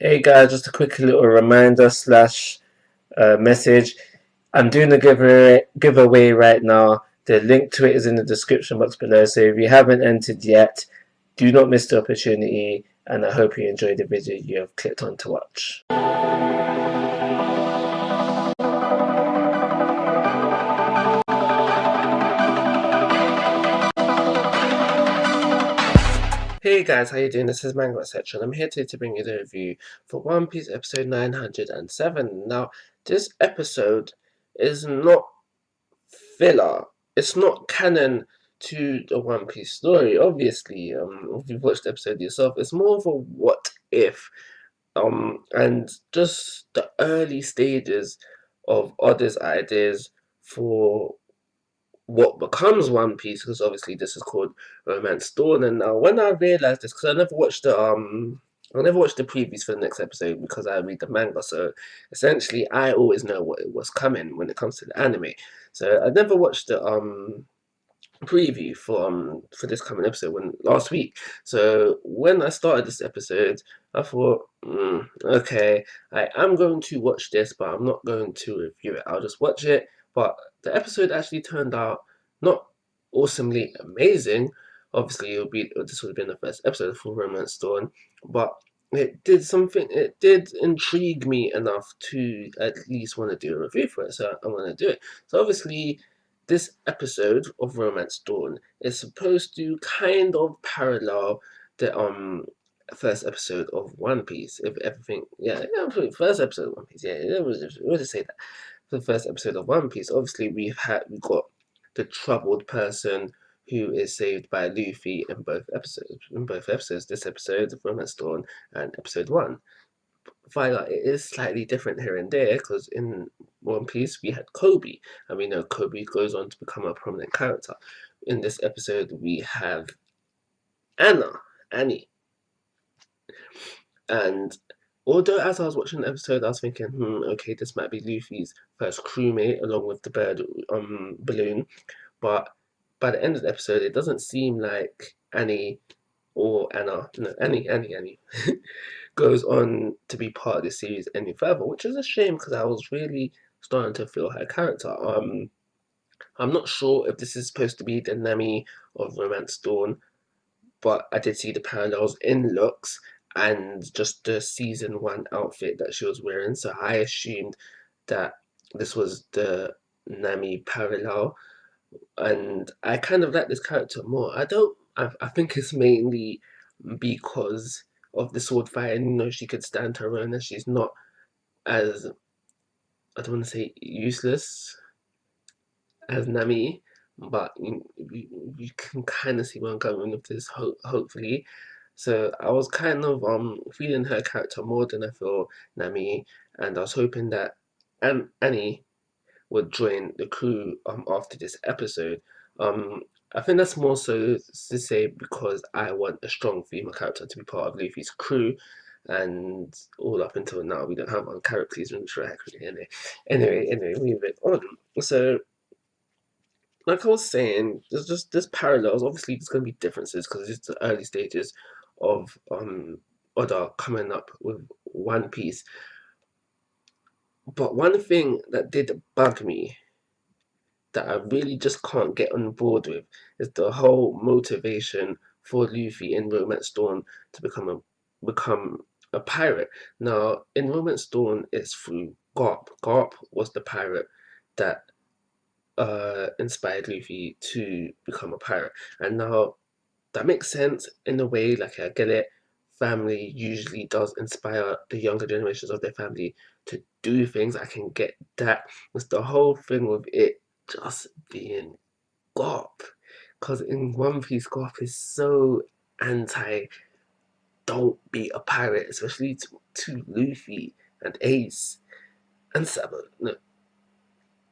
Hey guys, just a quick little reminder slash message. I'm doing a giveaway right now. The link to it is in the description box below. So if you haven't entered yet, do not miss the opportunity. And I hope you enjoyed the video you have clicked on to watch. Hey guys, how you doing? This is Manga, etc. and I'm here today to bring you the review for One Piece episode 907. Now, this episode is not filler. It's not canon to the One Piece story. Obviously, if you've watched the episode yourself, it's more of a what if. And just the early stages of Oda's ideas for what becomes One Piece, because obviously this is called Romance Dawn. And now, when I realized this, because I never watched the previews for the next episode because I read the manga. So essentially, I always know what it was coming when it comes to the anime. So I never watched the preview for this coming episode when last week. So when I started this episode, I thought, okay, I am going to watch this, but I'm not going to review it. I'll just watch it. But the episode actually turned out not awesomely amazing. Obviously, this would have been the first episode of Full Romance Dawn, but it did something. It did intrigue me enough to at least want to do a review for it. So I'm going to do it. So obviously, this episode of Romance Dawn is supposed to kind of parallel the first episode of One Piece. If everything, yeah, first episode of One Piece, yeah, we'll just say that. The first episode of One Piece. Obviously, we got the troubled person who is saved by Luffy in both episodes. This episode of Romance Dawn and episode one. Viola, it is slightly different here and there because in One Piece we had Kobe, and we know Kobe goes on to become a prominent character. In this episode, we have Annie, and although as I was watching the episode, I was thinking, okay, this might be Luffy's first crewmate along with the bird balloon, but by the end of the episode, it doesn't seem like Annie or Anna, no, Annie goes on to be part of this series any further, which is a shame because I was really starting to feel her character. I'm not sure if this is supposed to be the Nami of Romance Dawn, but I did see the parallels in looks and just the season one outfit that she was wearing, so I assumed that this was the Nami parallel, and I kind of like this character more. I think it's mainly because of the sword fight, and she could stand her own, and she's not as, I don't want to say useless as Nami, but you can kind of see where I'm going with this. Hopefully, so I was kind of feeling her character more than I feel Nami, and I was hoping that Annie would join the crew after this episode. I think that's more so to say because I want a strong female character to be part of Luffy's crew, and all up until now we don't have one character who's been track really. Anyway, moving on. So, like I was saying, there's parallels. Obviously, there's going to be differences because it's the early stages of Oda coming up with One Piece. But one thing that did bug me that I really just can't get on board with is the whole motivation for Luffy in Romance Dawn to become a pirate. Now, in Romance Dawn, it's through Garp. Garp was the pirate that inspired Luffy to become a pirate, and now that makes sense in a way. Like I get it. Family usually does inspire the younger generations of their family to do things. I can get that. It's the whole thing with it just being Garp. Because in One Piece, Garp is so anti don't be a pirate, especially to Luffy and Ace and Sabo. No,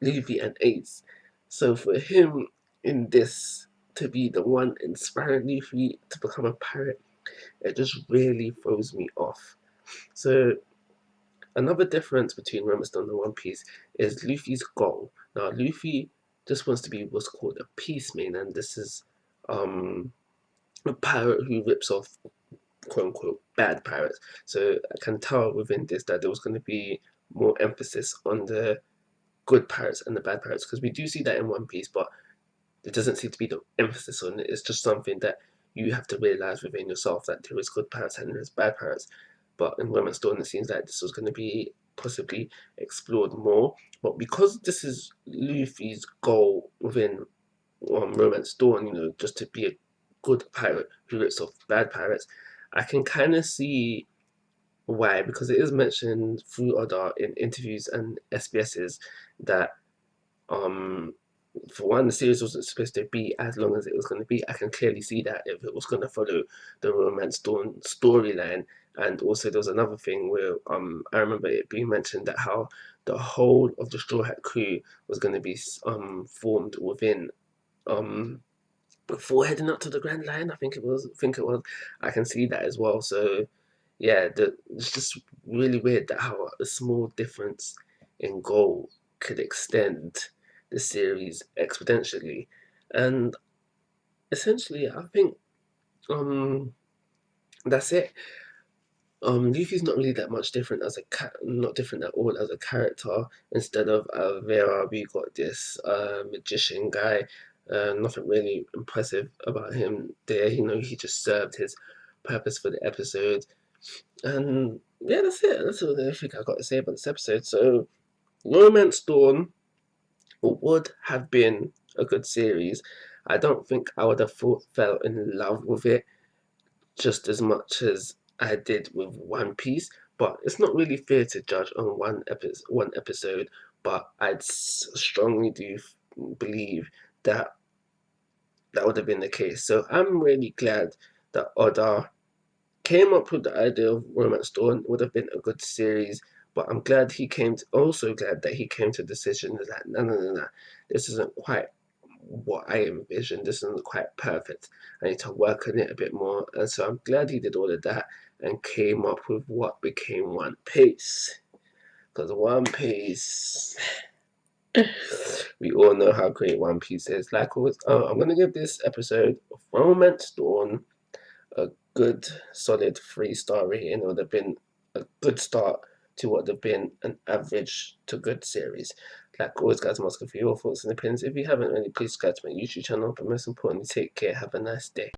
Luffy and Ace. So for him in this to be the one inspiring Luffy to become a pirate, it just really throws me off. So another difference between Romance Dawn and One Piece is Luffy's goal. Now Luffy just wants to be what's called a peace main, and this is a pirate who rips off quote unquote bad pirates. So I can tell within this that there was going to be more emphasis on the good pirates and the bad pirates, because we do see that in One Piece, but it doesn't seem to be the emphasis on it. It's just something that you have to realize within yourself that there is good pirates and there is bad pirates. But in Romance Dawn, it seems like this was going to be possibly explored more. But because this is Luffy's goal within Romance Dawn, just to be a good pirate who rips off bad pirates, I can kind of see why, because it is mentioned through Oda in interviews and SBSs that um for one, the series wasn't supposed to be as long as it was going to be. I can clearly see that if it was going to follow the Romance Dawn storyline. And also, there was another thing where I remember it being mentioned that how the whole of the Straw Hat crew was going to be formed within um before heading up to the Grand Line. I think it was. I think it was. I can see that as well. So yeah, it's just really weird that how a small difference in goal could extend the series exponentially. And essentially, I think um that's it. Yuki's not really that much different as a not different at all as a character. Instead of Vera, we got this magician guy. Nothing really impressive about him there. He just served his purpose for the episode. And yeah, that's it. That's all I think I got to say about this episode. So, Romance Dawn would have been a good series. I don't think I would have fell in love with it just as much as I did with One Piece. But it's not really fair to judge on one episode. But I'd strongly do believe that that would have been the case. So I'm really glad that Oda came up with the idea of Romance Dawn. It would have been a good series, but I'm glad also glad that he came to the decision that no, this isn't quite what I envisioned. This isn't quite perfect. I need to work on it a bit more, and so I'm glad he did all of that and came up with what became One Piece. Because One Piece, we all know how great One Piece is. Like always, I'm gonna give this episode of Romance Dawn a good solid 3-star rating. It would have been a good start to what would have been an average to good series. Like always, guys, I'm asking for your thoughts and opinions. If you haven't already, please subscribe to my YouTube channel. But most importantly, take care. Have a nice day.